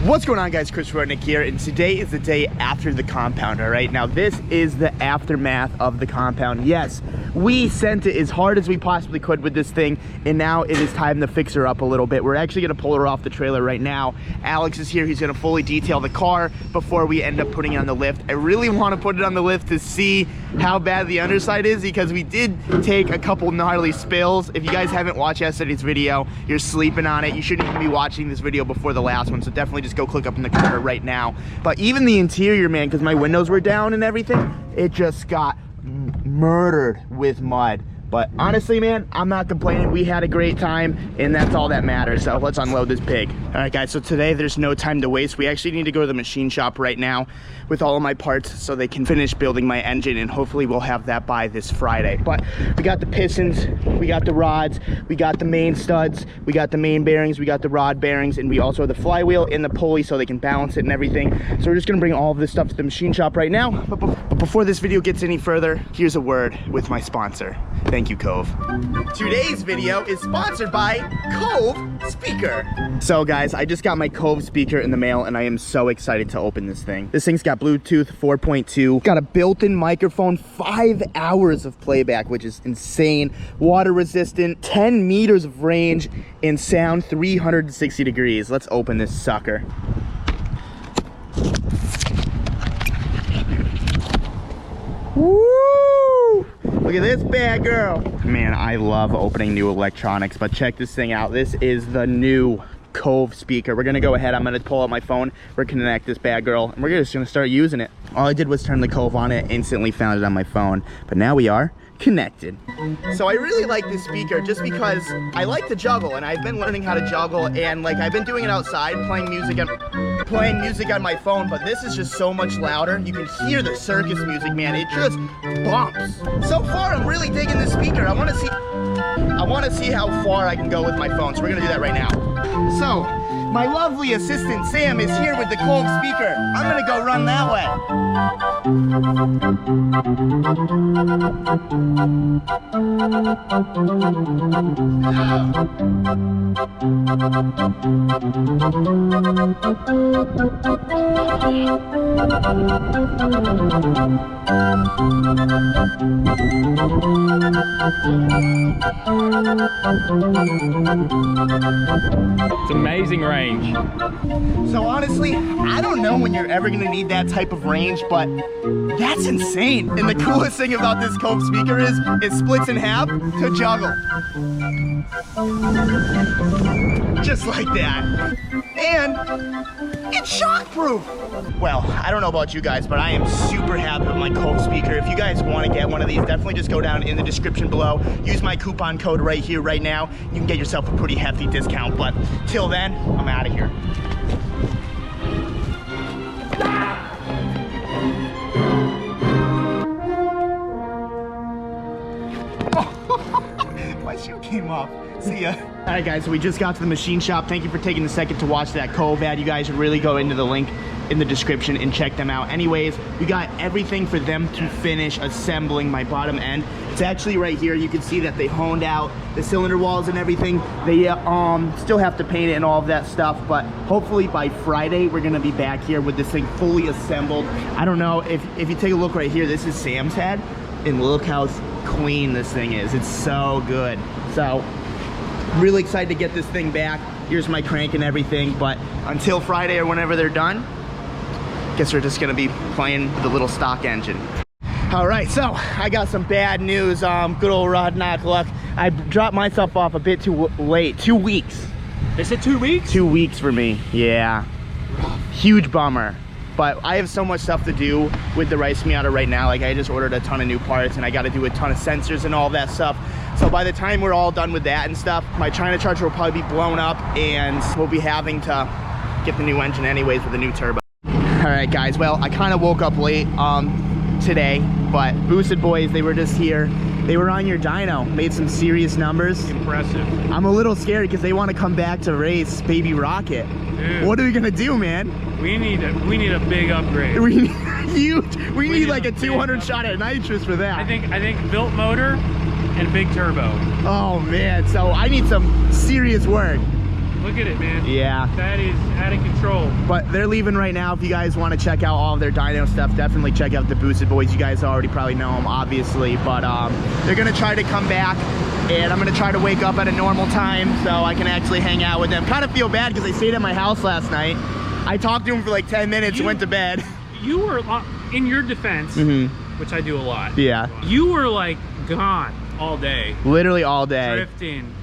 What's going on, guys? Chris Rodnick here, and today is the day after the compound. All right, now this is the aftermath of the compound. Yes, we sent it as hard as we possibly could with this thing, and now it is time to fix her up a little bit. We're actually going to pull her off the trailer right now. Alex is here. He's going to fully detail the car before we end up putting it on the lift. I really want to put it on the lift to see how bad the underside is, because we did take a couple gnarly spills. If you guys haven't watched yesterday's video, you're sleeping on it. You shouldn't even be watching this video before the last one, so definitely just go click up in the corner right now. But even the interior, man, because my windows were down and everything, it just got murdered with mud. But honestly, man, I'm not complaining. We had a great time, and that's all that matters. So let's unload this pig. All right, guys, so today there's no time to waste. We actually need to go to the machine shop right now with all of my parts so they can finish building my engine, and hopefully we'll have that by this Friday. But we got the pistons, we got the rods, we got the main studs, we got the main bearings, we got the rod bearings, and we also have the flywheel and the pulley so they can balance it and everything. So we're just gonna bring all of this stuff to the machine shop right now. But before this video gets any further, here's a word with my sponsor. Thank you, Cove. Today's video is sponsored by Cove Speaker. So guys, I just got my Cove speaker in the mail, and I am so excited to open this thing. This thing's got Bluetooth 4.2, got a built-in microphone, 5 hours of playback, which is insane, water resistant, 10 meters of range, and sound 360 degrees. Let's open this sucker. Woo! Look at this bad girl. Man, I love opening new electronics, but check this thing out. This is the new Cove speaker. We're gonna go ahead, I'm gonna pull out my phone, we're gonna connect this bad girl, and we're just gonna start using it. All I did was turn the Cove on, it instantly found it on my phone, but now we are connected. So I really like this speaker just because I like to juggle, and I've been learning how to juggle, and like I've been doing it outside, playing music on my phone, but this is just so much louder. You can hear the circus music, man. It just bumps. So far, I'm really digging this speaker. I want to see how far I can go with my phone, so we're gonna do that right now. So my lovely assistant Sam is here with the Cove speaker. I'm gonna go run that It's amazing range. So honestly, I don't know when you're ever gonna need that type of range, but that's insane. And the coolest thing about this Cove speaker is it splits in half to juggle. Just like that. And it's shockproof. Well, I don't know about you guys, but I am super happy with my Cove speaker. If you guys want to get one of these, definitely just go down in the description below. Use my coupon code right here, right now. You can get yourself a pretty hefty discount, but till then, I'm out of here. My shoe came off. See ya. All right, guys, so we just got to the machine shop. Thank you for taking a second to watch that Cove ad. You guys should really go into the link in the description and check them out. Anyways, we got everything for them to finish assembling my bottom end. It's actually right here. You can see that they honed out the cylinder walls and everything. They still have to paint it and all of that stuff, but hopefully by Friday we're gonna be back here with this thing fully assembled. I don't know if you take a look right here, this is Sam's head, and look how clean this thing is. It's so good. So really excited to get this thing back. Here's my crank and everything, but until Friday or whenever they're done, guess we're just gonna be playing the little stock engine. All right, so I got some bad news. Good old Rodnick luck. I dropped myself off a bit too late. 2 weeks. Is it 2 weeks? 2 weeks for me, yeah. Huge bummer. But I have so much stuff to do with the Ricermiata right now. Like, I just ordered a ton of new parts, and I gotta do a ton of sensors and all that stuff. So by the time we're all done with that and stuff, my China charger will probably be blown up, and we'll be having to get the new engine anyways with a new turbo. All right, guys, well, I kind of woke up late today, but Boosted Boys, they were just here. They were on your dyno, made some serious numbers. Impressive. I'm a little scared because they want to come back to race Baby Rocket. Dude, what are we gonna do, man? We need a big upgrade. We need huge. We need like a 200 shot at nitrous for that. I think built motor and big turbo. Oh man, so I need some serious work. Look at it, man. Yeah. That is out of control. But they're leaving right now. If you guys want to check out all of their dyno stuff, definitely check out the Boosted Boys. You guys already probably know them, obviously. But they're going to try to come back, and I'm going to try to wake up at a normal time so I can actually hang out with them. Kind of feel bad because they stayed at my house last night. I talked to them for like 10 minutes and went to bed. You were, in your defense, which I do a lot. Yeah. You were like gone all day. Literally all day. Drifting,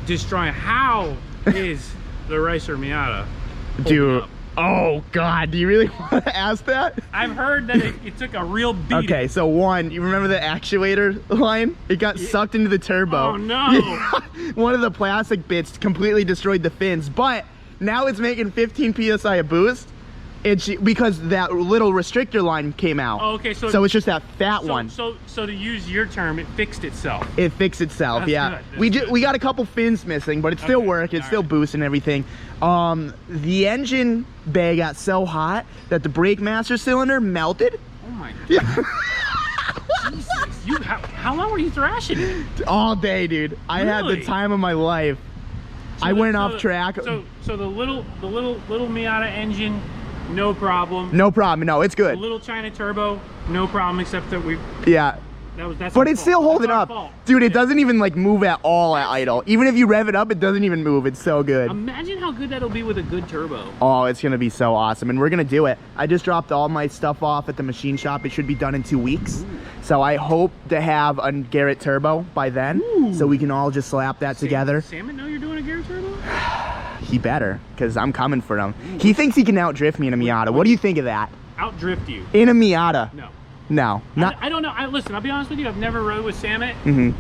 destroying. How is the Ricermiata? Dude. Oh God, do you really want to ask that? I've heard that it took a real beat. Okay, so one, you remember the actuator line? It got sucked into the turbo. Oh no. One of the plastic bits completely destroyed the fins, but now it's making 15 PSI a boost. Because that little restrictor line came out. Oh, okay, so it's just that fat one. So to use your term, it fixed itself. It fixed itself. That's yeah. good. We got a couple fins missing, but it still worked. It's still boosting everything. The engine bay got so hot that the brake master cylinder melted. Oh my God. Jesus. How long were you thrashing it? All day, dude. I had the time of my life. So I went off track. So the little Miata engine. No problem. No problem. No, it's good. A little China turbo, no problem, except that that's but it's still holding up. Dude, it doesn't even like move at all at idle. Even if you rev it up, it doesn't even move. It's so good. Imagine how good that'll be with a good turbo. Oh, it's gonna be so awesome, and we're gonna do it. I just dropped all my stuff off at the machine shop. It should be done in 2 weeks. Ooh. So I hope to have a Garrett turbo by then. Ooh. So we can all just slap that together. Salmon know you're doing a Garrett turbo? He better, because I'm coming for him. He thinks he can outdrift me in a Miata. What do you think of that? Outdrift you? In a Miata? No. No. Not. I don't know. Listen, I'll be honest with you. I've never rode with Samet.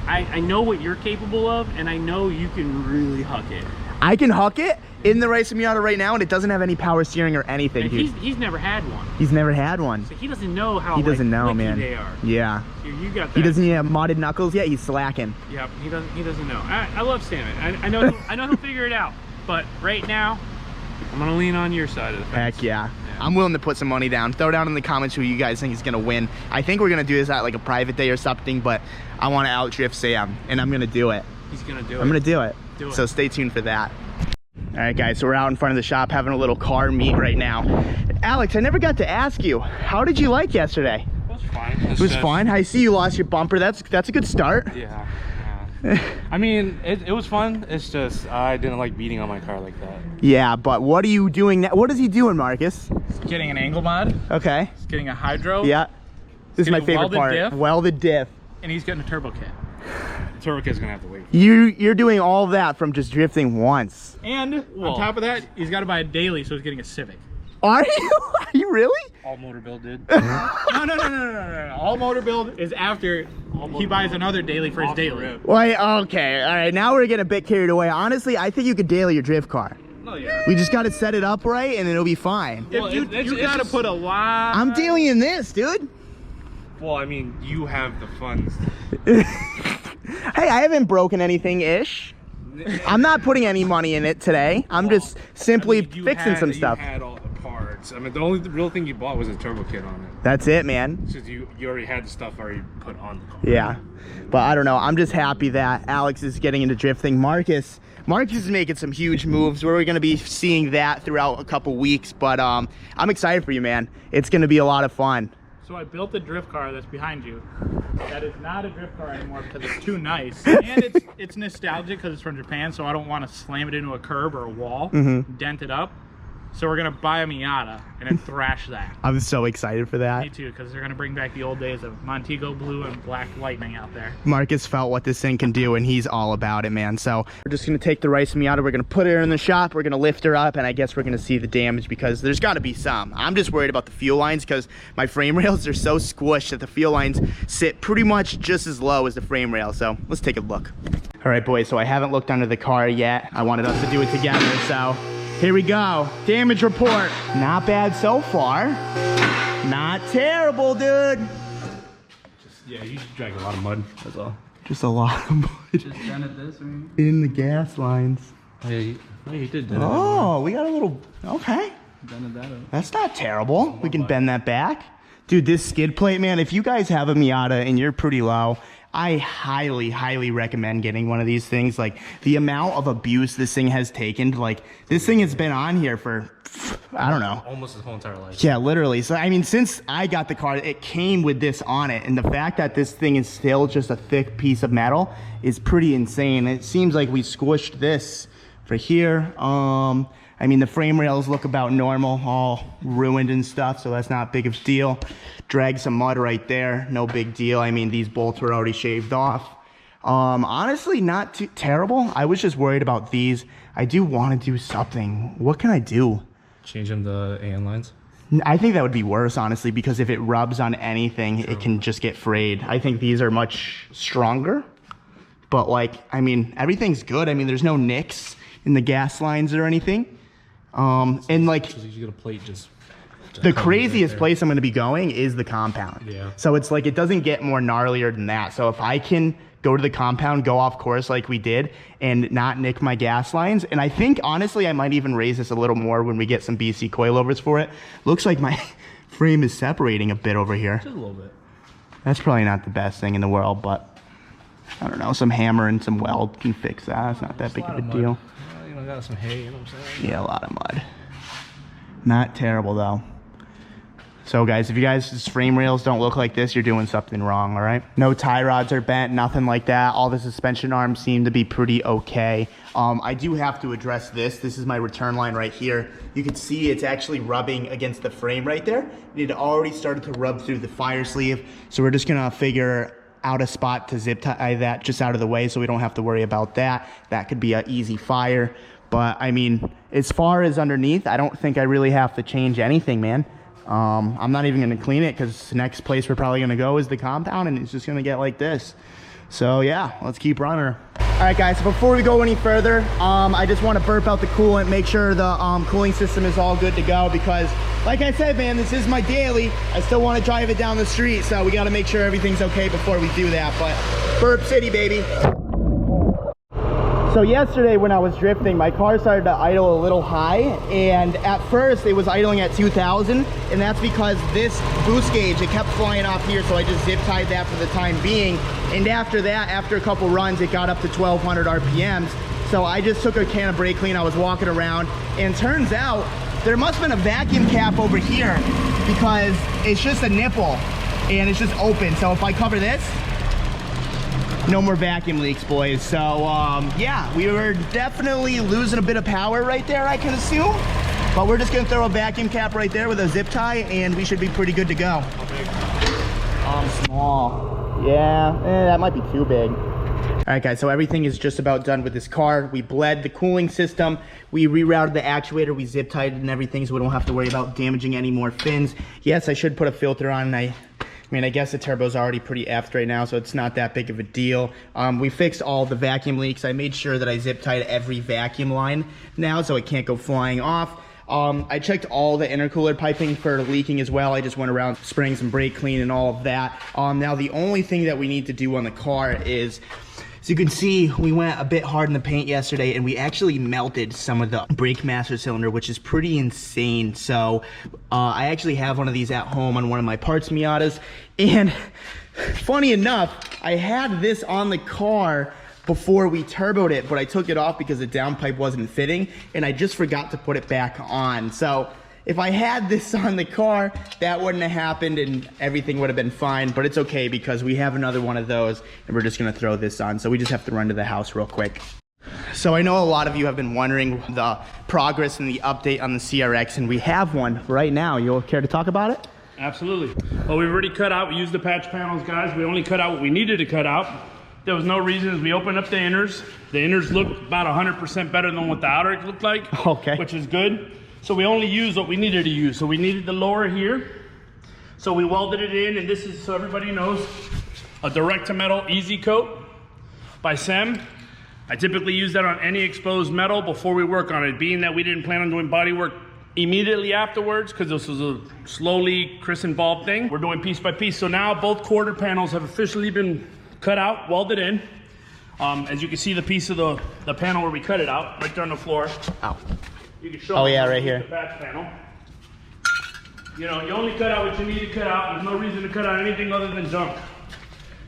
I know what you're capable of, and I know you can really huck it. I can huck it in the Ricermiata right now, and it doesn't have any power steering or anything. He's never had one. He's never had one. So he doesn't know how he doesn't know, licky man. They are. Yeah. So you got that. He doesn't even have modded knuckles yet. He's slacking. Yep. He doesn't know. I love Samet. I know he'll figure it out. But right now, I'm gonna lean on your side of the fence. Heck yeah. I'm willing to put some money down. Throw down in the comments who you guys think is gonna win. I think we're gonna do this at like a private day or something, but I want to outdrift Sam, and I'm gonna do it. He's gonna do it. I'm gonna do it. Do it. So stay tuned for that. All right, guys. So we're out in front of the shop having a little car meet right now. Alex, I never got to ask you. How did you like yesterday? It was fine. It was fun. I see you lost your bumper. That's a good start. Yeah. I mean, it was fun. It's just I didn't like beating on my car like that. Yeah, but what are you doing now? What is he doing, Marcus? He's getting an angle mod. Okay. He's getting a hydro. Yeah. This is my favorite part. Diff. Welded diff. And he's getting a turbo kit. Turbo kit's gonna have to wait. You're doing all that from just drifting once. And on top of that, he's got to buy a daily, so he's getting a Civic. Are you? Are you really? All motor build did. No. All motor build is after he buys another daily for his daily. Wait, okay. All right, now we're getting a bit carried away. Honestly, I think you could daily your drift car. No, yeah. We just got to set it up right, and it'll be fine. Well, you got to put a lot. I'm dailying this, dude. Well, I mean, you have the funds. Hey, I haven't broken anything-ish. I'm not putting any money in it today. I'm just simply fixing some stuff. You had all the parts. I mean, the only real thing you bought was a turbo kit on it. That's it, man. Because you already had the stuff already put on the car. Yeah, but I don't know. I'm just happy that Alex is getting into drifting. Marcus is making some huge moves. We're going to be seeing that throughout a couple weeks, but I'm excited for you, man. It's going to be a lot of fun. So I built a drift car that's behind you. That is not a drift car anymore because it's too nice. And it's nostalgic because it's from Japan, so I don't want to slam it into a curb or a wall, dent it up. So we're going to buy a Miata and then thrash that. I'm so excited for that. Me too, because they're going to bring back the old days of Montego Blue and Black Lightning out there. Marcus felt what this thing can do, and he's all about it, man. So we're just going to take the Ricermiata. We're going to put her in the shop. We're going to lift her up, and I guess we're going to see the damage because there's got to be some. I'm just worried about the fuel lines because my frame rails are so squished that the fuel lines sit pretty much just as low as the frame rail. So let's take a look. All right, boys. So I haven't looked under the car yet. I wanted us to do it together, so here we go. Damage report. Not bad so far. Not terrible, dude. Yeah, you drag a lot of mud. That's all. Just a lot of mud. Just dented this, or? In the gas lines. Yeah, you did that. Oh, we got a little, okay. Dented that up. That's not terrible. We can bend that back. Dude, this skid plate, man, if you guys have a Miata and you're pretty low, I highly, highly recommend getting one of these things. Like, the amount of abuse this thing has taken, like, this thing has been on here for, I don't know. Almost his whole entire life. Yeah, literally. So, I mean, since I got the car, it came with this on it. And the fact that this thing is still just a thick piece of metal is pretty insane. It seems like we squished this for here. I mean, the frame rails look about normal, all ruined and stuff, so that's not big of a deal. Drag some mud right there, no big deal. I mean, these bolts were already shaved off. Honestly, not too terrible. I was just worried about these. I do want to do something. What can I do? Changing the AN lines? I think that would be worse, honestly, because if it rubs on anything, it can just get frayed. I think these are much stronger, but like, I mean, everything's good. I mean, there's no nicks in the gas lines or anything. And like, you get a plate just the craziest place I'm going to be going is the compound. Yeah. So it's like, it doesn't get more gnarlier than that. So if I can go to the compound, go off course like we did, and not nick my gas lines, and I think honestly I might even raise this a little more when we get some BC coilovers for it. Looks like my frame is separating a bit over here. just a little bit. That's probably not the best thing in the world, but I don't know, some hammer and some weld can fix that. It's not that big of a deal. You know, got some hay, you know what I'm saying? Yeah, a lot of mud. Not terrible though. So guys, if you guys' frame rails don't look like this, you're doing something wrong, all right? No tie rods are bent, nothing like that. All the suspension arms seem to be pretty okay. I do have to address this. This is my return line right here. You can see it's actually rubbing against the frame right there. It had already started to rub through the fire sleeve. So we're just gonna figure out a spot to zip tie that just out of the way so we don't have to worry about that. That could be an easy fire. But I mean, as far as underneath, I don't think I really have to change anything, man. I'm not even gonna clean it because the next place we're probably gonna go is the compound, and it's just gonna get like this. So yeah, let's keep running. All right guys, so before we go any further, I just want to burp out the coolant, make sure the cooling system is all good to go, because like I said, man, this is my daily. I still want to drive it down the street, so we got to make sure everything's okay before we do that. But burp city, baby. So yesterday when I was drifting, my car started to idle a little high, and at first it was idling at 2,000, and that's because this boost gauge, it kept flying off here, so I just zip tied that for the time being. And after that, after a couple runs, it got up to 1,200 RPMs. So I just took a can of brake clean, I was walking around, and turns out there must have been a vacuum cap over here, because it's just a nipple and it's just open. So if I cover this, no more vacuum leaks, boys. So yeah, we were definitely losing a bit of power right there, I can assume, but we're just gonna throw a vacuum cap right there with a zip tie and we should be pretty good to go. How big? Small. Yeah, that might be too big. All right guys, so everything is just about done with this car. We bled the cooling system, we rerouted the actuator, we zip tied and everything, so we don't have to worry about damaging any more fins. Yes, I should put a filter on, and I mean, I guess the turbo's already pretty effed right now, so it's not that big of a deal. We fixed all the vacuum leaks. I made sure that I zip tied every vacuum line now, so it can't go flying off. I checked all the intercooler piping for leaking as well. I just went around spraying some brake clean and all of that. Now the only thing that we need to do on the car is, as you can see, we went a bit hard in the paint yesterday and we actually melted some of the brake master cylinder, which is pretty insane. So I actually have one of these at home on one of my parts Miatas. And funny enough, I had this on the car before we turboed it, but I took it off because the downpipe wasn't fitting and I just forgot to put it back on. So if I had this on the car, that wouldn't have happened and everything would have been fine, but it's okay because we have another one of those and we're just gonna throw this on. So we just have to run to the house real quick. So I know a lot of you have been wondering the progress and the update on the CRX, and we have one right now. You'll care to talk about it? Absolutely. Well, we've already cut out, we used the patch panels, guys. We only cut out what we needed to cut out. There was no reason. As we opened up the inners. The inners looked about 100% better than what the outer looked like, okay, which is good. So we only used what we needed to use. So we needed the lower here. So we welded it in, and this is, so everybody knows, a direct to metal easy coat by SEM. I typically use that on any exposed metal before we work on it, being that we didn't plan on doing body work immediately afterwards because this was a slowly Chris involved thing. We're doing piece by piece. So now both quarter panels have officially been cut out, welded in. As you can see, the piece of the panel where we cut it out, right there on the floor. Ow. You can show oh yeah, right here. The patch panel. You know, you only cut out what you need to cut out. There's no reason to cut out anything other than junk.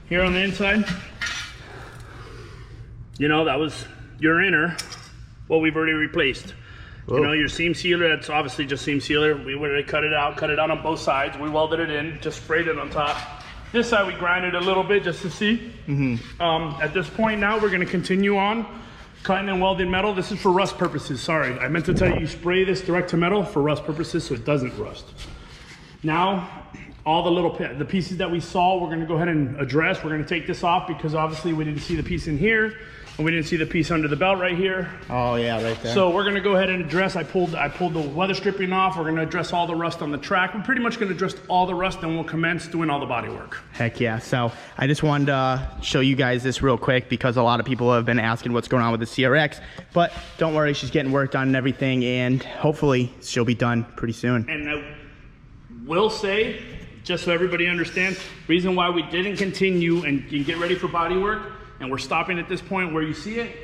Here on the inside, you know, that was your inner, what we've already replaced. Whoa. You know, your seam sealer, that's obviously just seam sealer. We already cut it out on both sides. We welded it in, just sprayed it on top. This side we grinded a little bit just to see. At this point now, we're gonna continue on cutting and welding metal. This is for rust purposes, sorry. I meant to tell you, you spray this direct to metal for rust purposes so it doesn't rust. Now, all the pieces that we saw, we're gonna go ahead and address. We're gonna take this off because obviously we didn't see the piece in here. And we didn't see the piece under the belt right here. Oh yeah, right there. So we're gonna go ahead and address, I pulled the weather stripping off. We're gonna address all the rust on the track. We're pretty much gonna address all the rust, and we'll commence doing all the body work. Heck yeah. So I just wanted to show you guys this real quick because a lot of people have been asking what's going on with the CRX. But don't worry, she's getting worked on and everything, and hopefully she'll be done pretty soon. And I will say, just so everybody understands, reason why we didn't continue and get ready for body work, and we're stopping at this point where you see it,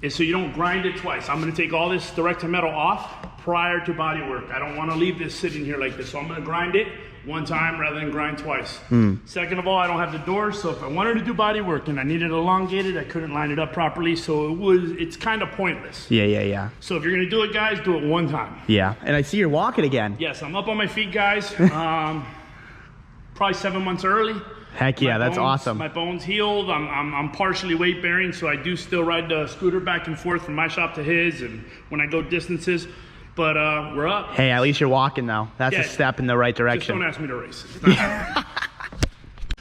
is so you don't grind it twice. I'm gonna take all this direct to metal off prior to body work. I don't wanna leave this sitting here like this. So I'm gonna grind it one time rather than grind twice. Second of all, I don't have the doors, so if I wanted to do body work and I needed it elongated, I couldn't line it up properly, so it's kind of pointless. Yeah. So if you're gonna do it, guys, do it one time. Yeah, and I see you're walking again. Yes, I'm up on my feet, guys. Probably 7 months early. Heck yeah, that's awesome. My bone's healed. I'm partially weight bearing, so I do still ride the scooter back and forth from my shop to his, and when I go distances. But we're up. Hey, at least you're walking though. That's a step in the right direction. Just don't ask me to race.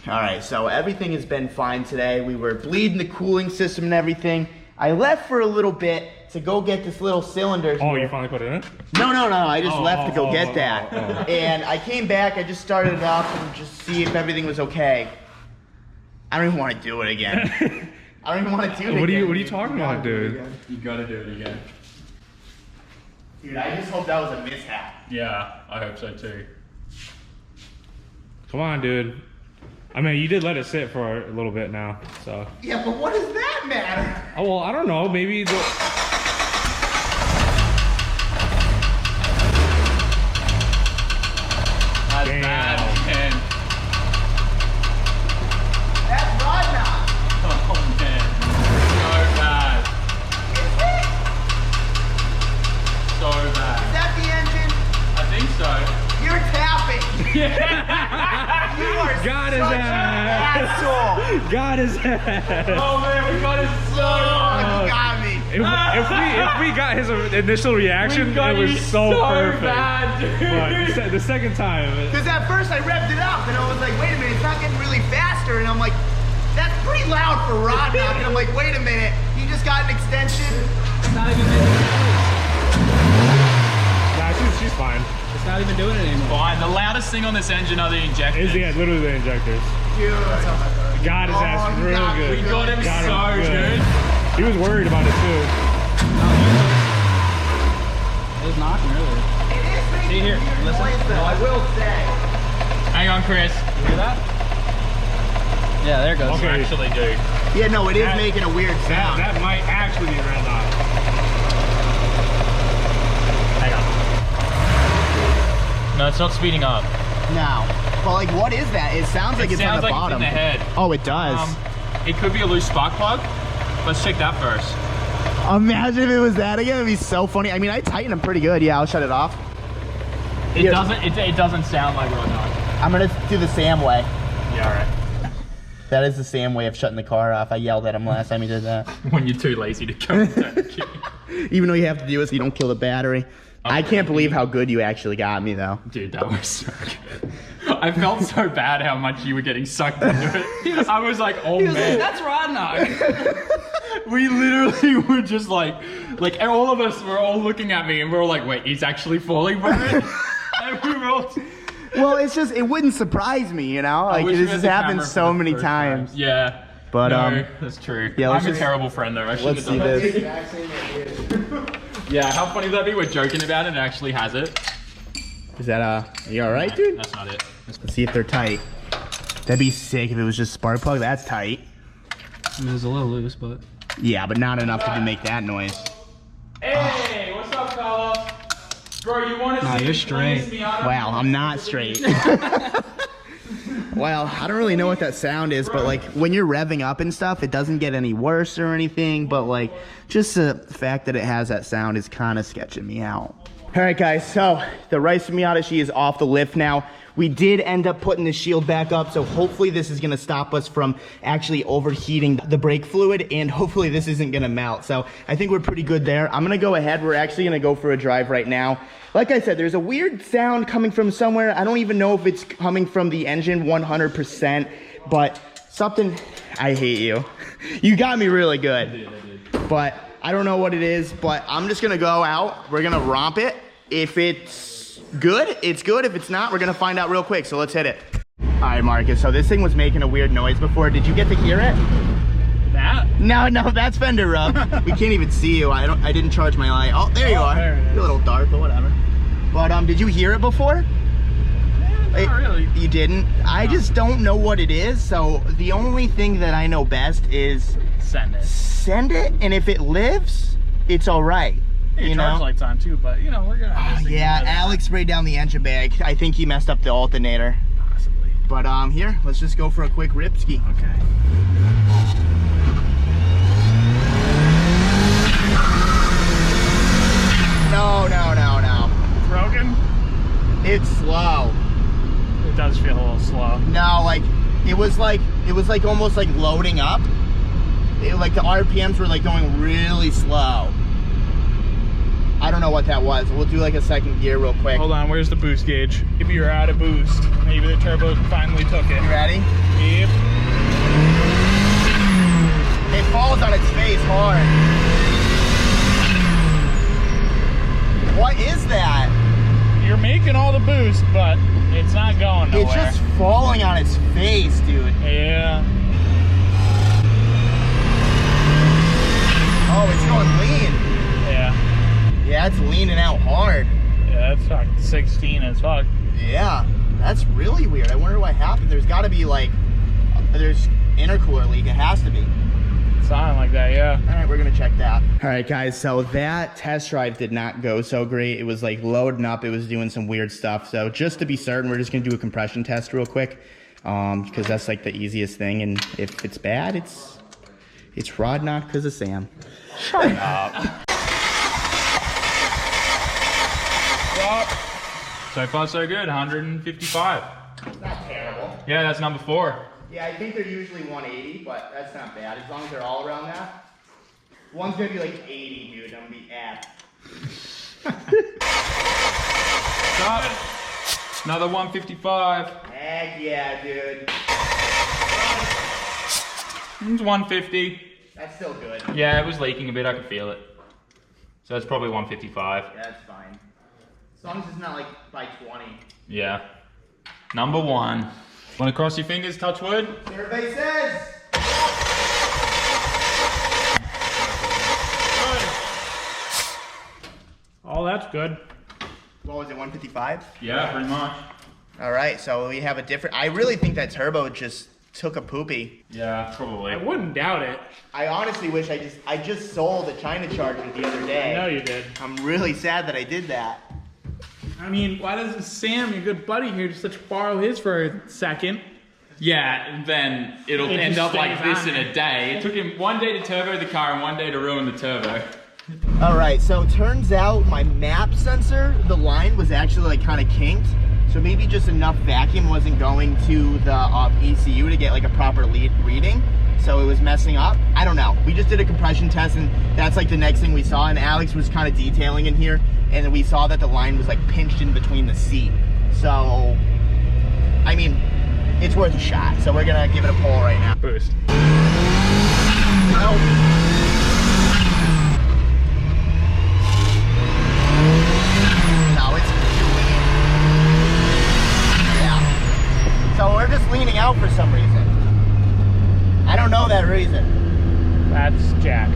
All right, so everything has been fine today. We were bleeding the cooling system and everything. I left for a little bit to go get this little cylinder Oh, here. you finally put it in? No, I just left to go get that. And I came back, I just started it up and just see if everything was okay. I don't even want to do it again. I don't even want to do it again. What are you talking about, dude? You gotta do it again. Dude, I just hope that was a mishap. Yeah, I hope so too. Come on, dude. I mean, you did let it sit for a little bit now, so. Yeah, but what does that matter? Oh, well, I don't know. Maybe the... That's Damn. bad, man. That's rod knot. Oh, man. So bad. So bad. Is that the engine? I think so. You're tapping. You are Got his such an ass. asshole. Got his ass. Oh, man, we got it so Oh, you got me. If we got his initial reaction, it was so perfect. bad, dude. But the second time, Because at first I revved it up and I was like, wait a minute, it's not getting really faster. And I'm like, that's pretty loud for rod knock. And I'm like, wait a minute, you just got an extension? It's not even doing it. nah, she's fine. It's not even doing it anymore. Fine. The loudest thing on this engine are the injectors. Literally the injectors. Dude. Got his ass you real got me. good. We got him so good. He was worried about it too. It was knocking earlier. It is making See here, a weird listen. noise, though, I will say. Hang on, Chris. You hear that? Yeah, there it goes. Okay. Actually, dude. Yeah, no, it is That- making a weird sound. That might actually be red hot. Hang on. No, it's not speeding up. No. But like, what is that? It sounds like It it's on sounds the like bottom. it's in the head. Oh, it does. It could be a loose spark plug. Let's check that first. Imagine if it was that again. It'd be so funny. I mean, I tighten them pretty good. Yeah, I'll shut it off. It Here. doesn't. It doesn't sound like rod knock. I'm gonna do the Sam way. Yeah, alright. That is the Sam way of shutting the car off. I yelled at him last time he did that. When you're too lazy to go and turn the key. Even though you have to do it so you don't kill the battery. I can't believe how good you actually got me though. Dude, that was so good. I felt so bad how much you were getting sucked into it. I was like, oh man. That's rod knock. We literally were just like all of us were all looking at me and we were like, wait, he's actually falling for it? And we were all... Well, it's just, it wouldn't surprise me, you know? Like, wish this we has had the happened camera so for the many first times. time. Yeah. But, no, that's true. yeah, I'm a just- terrible friend though. I Let's shouldn't have see done this. that. Yeah, how funny would that be? We're joking about it and it actually has it. Is that, are you alright, dude? That's not it. Let's see if they're tight. That'd be sick if it was just spark plug. That's tight. I mean, it's a little loose, but... Yeah, but not enough to make that noise. Hey, what's up, Carlos? Bro, you want to Nah, see you're the cleanest straight. Miata? Wow, I'm not straight. Well, I don't really know what that sound is, but like when you're revving up and stuff, it doesn't get any worse or anything, but like just the fact that it has that sound is kind of sketching me out. All right, guys, so the Ricermiata, she is off the lift now. We did end up putting the shield back up, so hopefully this is gonna stop us from actually overheating the brake fluid, and hopefully this isn't gonna melt. So I think we're pretty good there. I'm gonna go ahead. We're actually gonna go for a drive right now. Like I said, there's a weird sound coming from somewhere. I don't even know if it's coming from the engine 100%, but something, I hate you. You got me really good. I did. But I don't know what it is, but I'm just gonna go out. We're gonna romp it. If it's good, it's good. If it's not, we're gonna find out real quick, so let's hit it. All right, Marcus, so this thing was making a weird noise before. Did you get to hear it? That? No, that's fender rub. We can't even see you. I didn't charge my light. Oh, there you are. There it is. You're a little dark, but whatever. But did you hear it before? Not really. You didn't? I just don't know what it is, so the only thing that I know best is Send it. send it, and if it lives, it's all right. Hey, You charge know? lights on too, but you know, we're gonna have this thing Yeah, together. Alex sprayed down the engine bag. I think he messed up the alternator. Possibly. But here, let's just go for a quick rip ski. Okay. No. Broken? It's slow. It does feel a little slow. No, like it was like almost like loading up. Like the RPMs were like going really slow. I don't know what that was. We'll do like a second gear real quick. Hold on, where's the boost gauge? Maybe you're out of boost. Maybe the turbo finally took it. You ready? Yep. It falls on its face hard. What is that? You're making all the boost, but it's not going nowhere. It's just falling on its face, dude. Yeah. Oh, it's going lean. Yeah. Yeah, it's leaning out hard. Yeah, that's fucking 16 as fuck. Yeah, that's really weird. I wonder what happened. There's got to be like, there's intercooler leak. It has to be. Something like that, yeah. All right, we're gonna check that. All right, guys, so that test drive did not go so great. It was like loading up. It was doing some weird stuff. So just to be certain, we're just gonna do a compression test real quick, because that's like the easiest thing. And if it's bad, it's Rod not because of Sam. Shut up. Well, so far so good, 155. Not terrible. Yeah, that's number 4. Yeah, I think they're usually 180, but that's not bad. As long as they're all around that. One's gonna be like 80, dude. I'm gonna be apt. Stop. Another 155. Heck yeah, dude. It's 150. That's still good. Yeah, it was leaking a bit, I could feel it. So it's probably 155. Yeah, that's fine. As long as it's not like by 20. Yeah. Number 1. Want to cross your fingers, touch wood? Everybody says. Oh, that's good. What was it, 155? Yeah, pretty much. All right, so we have a different. I really think that turbo just took a poopy. Yeah, probably. I wouldn't doubt it. I honestly wish I just sold a China Charger the other day. I know you did. I'm really sad that I did that. I mean, why doesn't Sam, your good buddy here, just let you borrow his for a second? Yeah, and then it'll It end just up like stays this on in there. a day. It took him 1 day to turbo the car and 1 day to ruin the turbo. All right, so turns out my map sensor, the line was actually like kind of kinked. So maybe just enough vacuum wasn't going to the ECU to get like a proper reading. So it was messing up. I don't know. We just did a compression test and that's like the next thing we saw. And Alex was kind of detailing in here. And we saw that the line was like pinched in between the seat. So, I mean, it's worth a shot. So we're gonna give it a pull right now. Boost. Nope. No, it's too lean. Yeah. So we're just leaning out for some reason. I don't know that reason. That's Jack.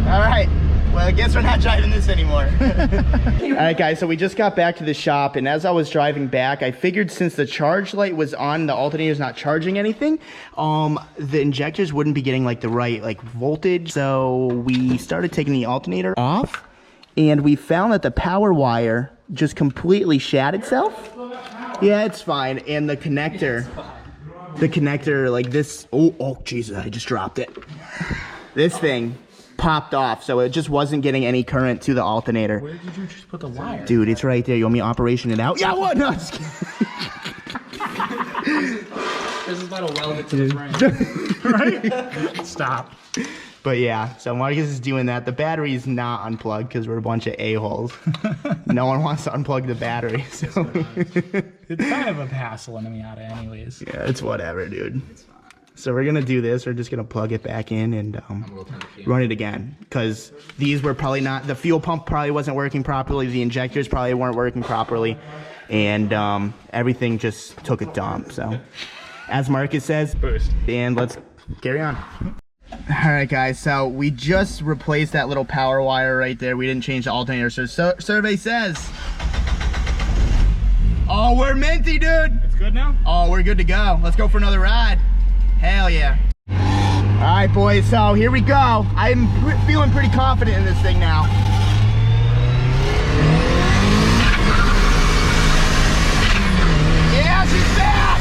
All right. Well, I guess we're not driving this anymore. All right, guys, so we just got back to the shop, and as I was driving back, I figured since the charge light was on, the alternator's not charging anything, the injectors wouldn't be getting like the right like voltage. So we started taking the alternator off, and we found that the power wire just completely shat itself. Yeah, it's fine. And the connector, like this, oh Jesus, I just dropped it. This thing popped off, so it just wasn't getting any current to the alternator. Where did you just put the wire? Dude, it's right there. You want me to operation it out? Yeah, what? No, just kidding. This is about to weld it to the frame. Right? Stop. But yeah, so Marcus is doing that. The battery is not unplugged because we're a bunch of a-holes. No one wants to unplug the battery, so. It's kind of a hassle in a Miata anyways. Yeah, it's whatever, dude. So we're gonna do this. We're just gonna plug it back in and run it again, because these were probably not, the fuel pump probably wasn't working properly, the injectors probably weren't working properly, and everything just took a dump. So as Marcus says, Boost. and let's carry on. All right, guys, so we just replaced that little power wire right there. We didn't change the alternator. So survey says, oh, we're minty, dude. It's good now? Oh, we're good to go. Let's go for another ride. Hell yeah. All right, boys, so here we go. I'm feeling pretty confident in this thing now. Yeah, she's back.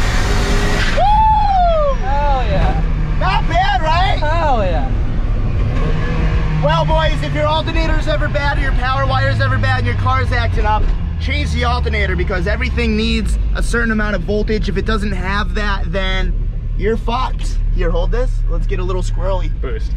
Woo! Hell yeah. Not bad, right? Hell yeah. Well, boys, if your alternator's ever bad or your power wire's ever bad and your car's acting up, change the alternator, because everything needs a certain amount of voltage. If it doesn't have that, then you're fucked. Here, hold this. Let's get a little squirrely. Boost.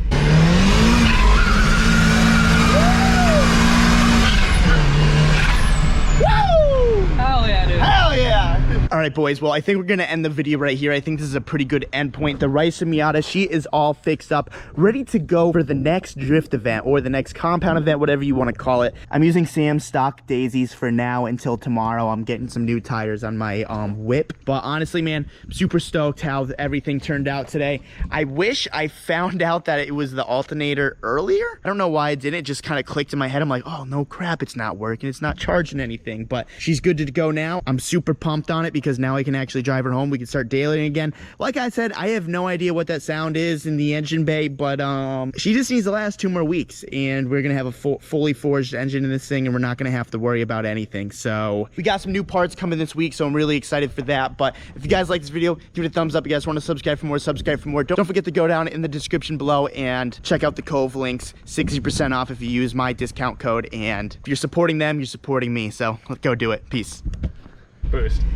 Woo! Hell yeah, dude. Hell yeah! All right, boys, well, I think we're gonna end the video right here. I think this is a pretty good end point. The Ricermiata, she is all fixed up, ready to go for the next drift event or the next compound event, whatever you want to call it. I'm using Sam's stock daisies for now until tomorrow. I'm getting some new tires on my whip, but honestly, man, I'm super stoked how everything turned out today. I wish I found out that it was the alternator earlier. I don't know why I didn't. It just kind of clicked in my head. I'm like, oh, no crap, it's not working. It's not charging anything, but she's good to go now. I'm super pumped on it because now I can actually drive her home. We can start dailying again. Like I said, I have no idea what that sound is in the engine bay, but she just needs to last 2 more weeks, and we're gonna have a fully forged engine in this thing, and we're not gonna have to worry about anything. So we got some new parts coming this week, so I'm really excited for that. But if you guys like this video, give it a thumbs up. If you guys want to subscribe for more, subscribe for more. Don't forget to go down in the description below and check out the Cove links. 60% off if you use my discount code, and if you're supporting them, you're supporting me. So let's go do it. Peace. Boost.